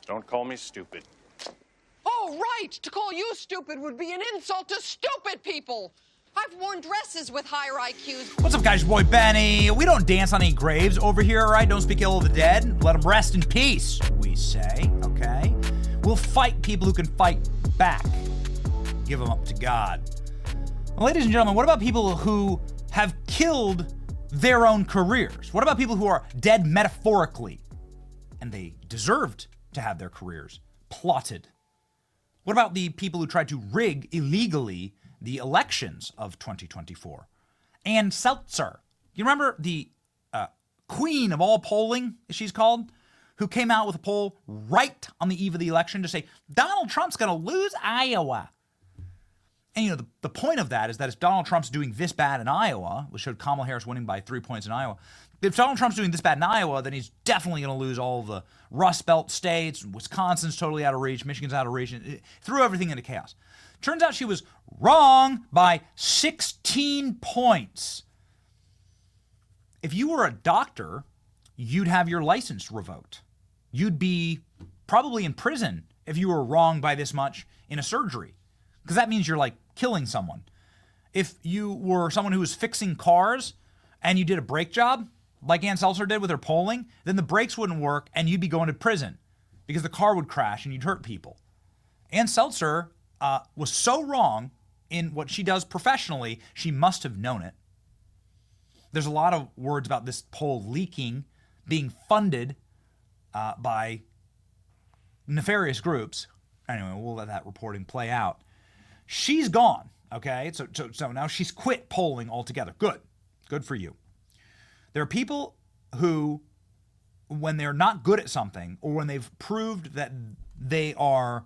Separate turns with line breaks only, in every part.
Don't call me stupid.
Oh, right! To call you stupid would be an insult to stupid people! I've worn dresses with higher IQs.
What's up, guys? Your boy Benny. We don't dance on any graves over here, all right? Don't speak ill of the dead. Let them rest in peace, we say, okay? We'll fight people who can fight back. Give them up to God. Well, ladies and gentlemen, what about people who have killed their own careers? What about people who are dead metaphorically and they deserved to have their careers plotted? What about the people who tried to rig illegally the elections of 2024? Ann Seltzer, you remember the queen of all polling, as she's called, who came out with a poll right on the eve of the election to say Donald Trump's going to lose Iowa. And you know, the point of that is that if Donald Trump's doing this bad in Iowa, which showed Kamala Harris winning by 3 points in Iowa, if Donald Trump's doing this bad in Iowa, then he's definitely going to lose all the Rust Belt states. Wisconsin's totally out of reach. Michigan's out of reach. It threw everything into chaos. Turns out she was wrong by 16 points. If you were a doctor, you'd have your license revoked. You'd be probably in prison if you were wrong by this much in a surgery, because that means you're like killing someone. If you were someone who was fixing cars and you did a brake job, like Ann Seltzer did with her polling, then the brakes wouldn't work and you'd be going to prison because the car would crash and you'd hurt people. Ann Seltzer was so wrong in what she does professionally, she must have known it. There's a lot of words about this poll leaking, being funded by nefarious groups. Anyway, we'll let that reporting play out. She's gone, okay? So now she's quit polling altogether. Good for you. There are people who, when they're not good at something, or when they've proved that they are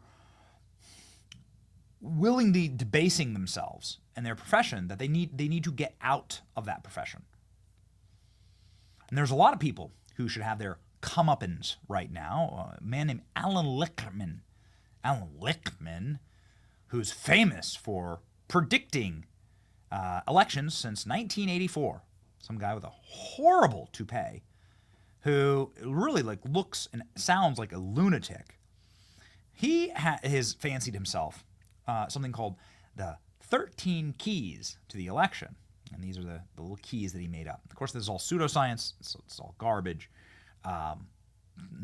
willingly debasing themselves and their profession, that they need to get out of that profession. And there's a lot of people who should have their comeuppance right now. A man named Allan Lichtman, who's famous for predicting elections since 1984. Some guy with a horrible toupee who really looks and sounds like a lunatic. He has fancied himself something called the 13 keys to the election. And these are the little keys that he made up. Of course, this is all pseudoscience. It's all garbage. None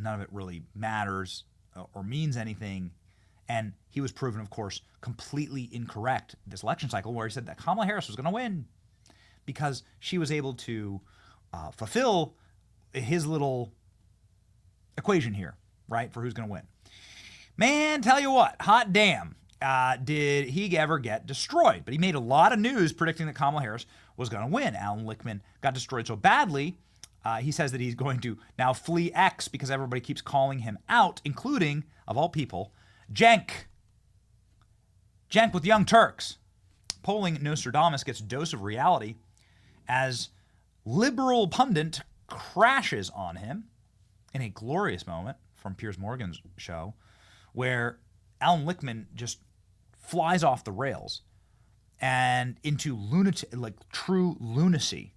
of it really matters or means anything. And he was proven, of course, completely incorrect this election cycle, where he said that Kamala Harris was going to win because she was able to fulfill his little equation here, right, for who's going to win. Man, tell you what, hot damn, did he ever get destroyed. But he made a lot of news predicting that Kamala Harris was going to win. Allan Lichtman got destroyed so badly, he says that he's going to now flee X because everybody keeps calling him out, including, of all people, Cenk with Young Turks. Polling Nostradamus gets a dose of reality as liberal pundit crashes on him in a glorious moment from Piers Morgan's show, where Allan Lichtman just flies off the rails and into true lunacy.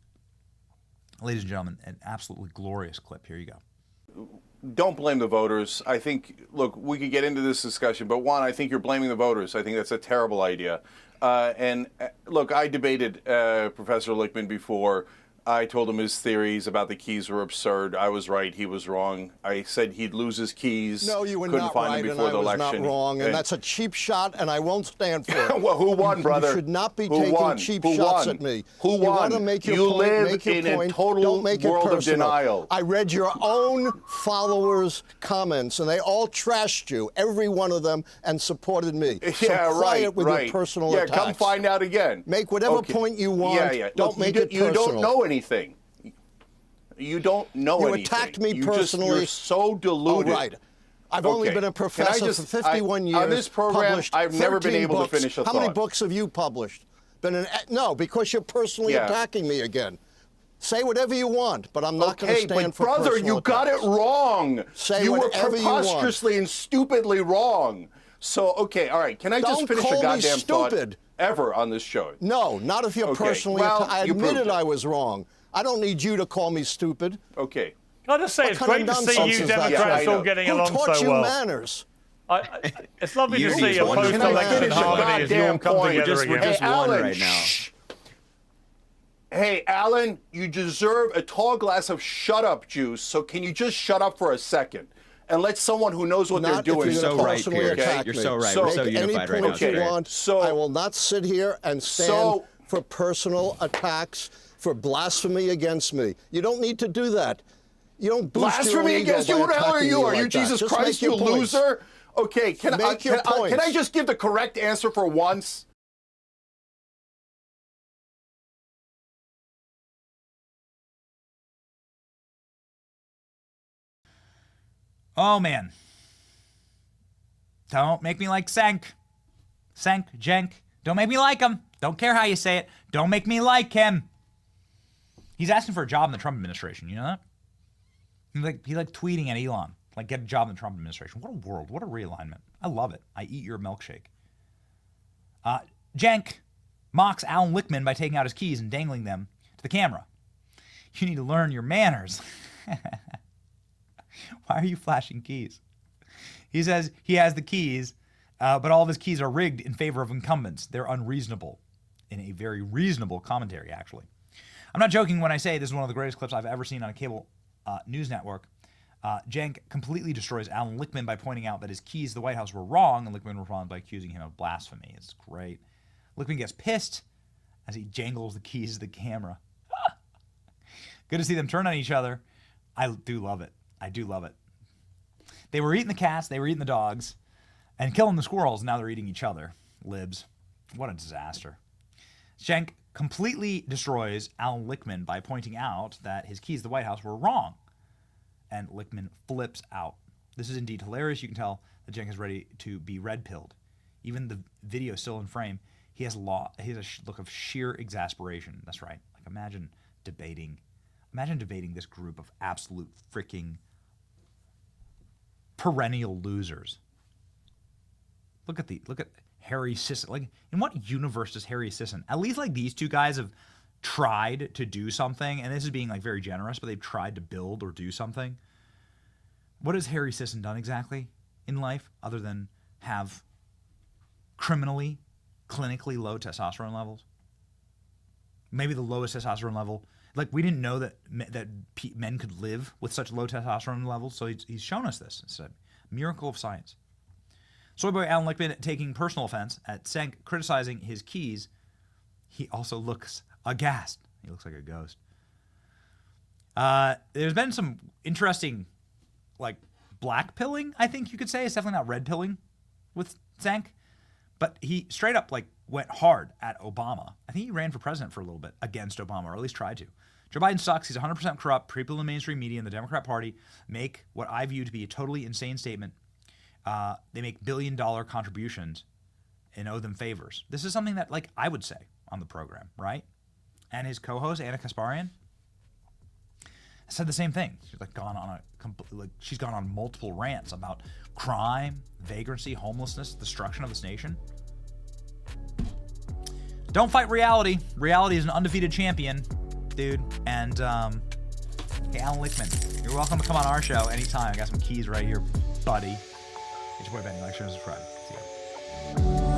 Ladies and gentlemen, an absolutely glorious clip. Here you go.
Don't blame the voters. I think, look, we could get into this discussion, but one, I think you're blaming the voters. I think that's a terrible idea. Look, I debated Professor Lichtman before. I told him his theories about the keys were absurd. I was right. He was wrong. I said he'd lose his keys.
No, you were
Couldn't
not
find
right,
them before
and
the
I was
election.
not wrong, and that's a cheap shot, and I won't stand for it.
Well, who won, brother?
You should not be
Who
taking
won?
cheap
Who
shots
won?
at me.
Who won?
You want to make your
you
point,
live
make your
in
point.
a total
Don't make
world
it
of
personal.
denial.
I read your own followers' comments, and they all trashed you, every one of them, and supported me.
Yeah,
so quiet with your personal attacks.
Come find out again.
Make whatever point you want. Don't
Look,
make it personal.
You don't know anything. You don't know anything.
You attacked me personally.
You're so deluded.
Oh, right. I've only been a professor for 51 years.
On this program, I've never been able to finish a thought.
How many books have you published? No, because you're personally attacking me again. Say whatever you want, but I'm not going to stand for
brother,
personal
you got it wrong.
Say
you were
whatever you want.
preposterously and stupidly wrong. So, okay, all right. Can I just finish a goddamn thought ever on this show?
No, not if you're personally. I admitted I was wrong. I don't need you to call me stupid.
Okay.
Can I just say, it's great to see you Democrats all getting along so well.
Who taught you manners?
It's lovely to see a
Can I
post-election
finish a
harmony as you all come together again.
We're just one
Allan,
right now.
Hey, Allan, you deserve a tall glass of shut-up juice, so can you just shut up for a second and let someone who knows what they're doing...
You're so right, Pierce.
Okay?
You're so right.
So,
We're so
Make
unified
any
right now.
point you want. I will not sit here and stand for personal attacks, for blasphemy against me. You don't need to do that. You don't boost
blasphemy
your ego
against you?
by
Who the hell are
attacking
you?
me
Are you
like
Jesus
that. Just
Christ,
make
you
your points.
loser? Okay, can I just give the correct answer for once?
Oh, man. Don't make me like Cenk. Cenk. Don't make me like him. Don't care how you say it. Don't make me like him. He's asking for a job in the Trump administration. You know that? He like tweeting at Elon. Like, get a job in the Trump administration. What a world. What a realignment. I love it. I eat your milkshake. Cenk mocks Allan Lichtman by taking out his keys and dangling them to the camera. You need to learn your manners. Why are you flashing keys? He says he has the keys, but all of his keys are rigged in favor of incumbents. They're unreasonable. In a very reasonable commentary, actually. I'm not joking when I say this is one of the greatest clips I've ever seen on a cable news network. Cenk completely destroys Allan Lichtman by pointing out that his keys to the White House were wrong, and Lichtman responds by accusing him of blasphemy. It's great. Lichtman gets pissed as he jangles the keys to the camera. Good to see them turn on each other. I do love it. I do love it. They were eating the cats, they were eating the dogs, and killing the squirrels, and now they're eating each other. Libs. What a disaster. Cenk completely destroys Allan Lichtman by pointing out that his keys to the White House were wrong. And Lichtman flips out. This is indeed hilarious. You can tell that Cenk is ready to be red-pilled. Even the video still in frame, he has a look of sheer exasperation. That's right. Like, imagine debating this group of absolute freaking perennial losers. Look at Harry Sisson. Like, in what universe does Harry Sisson? At least like these two guys have tried to do something, and this is being like very generous, but they've tried to build or do something. What has Harry Sisson done exactly in life other than have criminally, clinically low testosterone levels? Maybe the lowest testosterone level. Like, we didn't know that men could live with such low testosterone levels, so he's shown us this. It's a miracle of science. Soyboy Allan Lichtman taking personal offense at Cenk criticizing his keys. He also looks aghast. He looks like a ghost. There's been some interesting, like, black pilling, I think you could say. It's definitely not red pilling with Cenk. But he straight up, like, went hard at Obama. I think he ran for president for a little bit against Obama, or at least tried to. Joe Biden sucks. He's 100% corrupt. People in the mainstream media and the Democrat Party make what I view to be a totally insane statement. They make billion-dollar contributions and owe them favors. This is something that, like, I would say on the program, right? And his co-host, Anna Kasparian, said the same thing. She's like she's gone on multiple rants about crime, vagrancy, homelessness, destruction of this nation. Don't fight reality. Reality is an undefeated champion, dude. And hey, Allan Lichtman, you're welcome to come on our show anytime. I got some keys right here, buddy. It's your boy Benny. Like, share, and subscribe. See ya.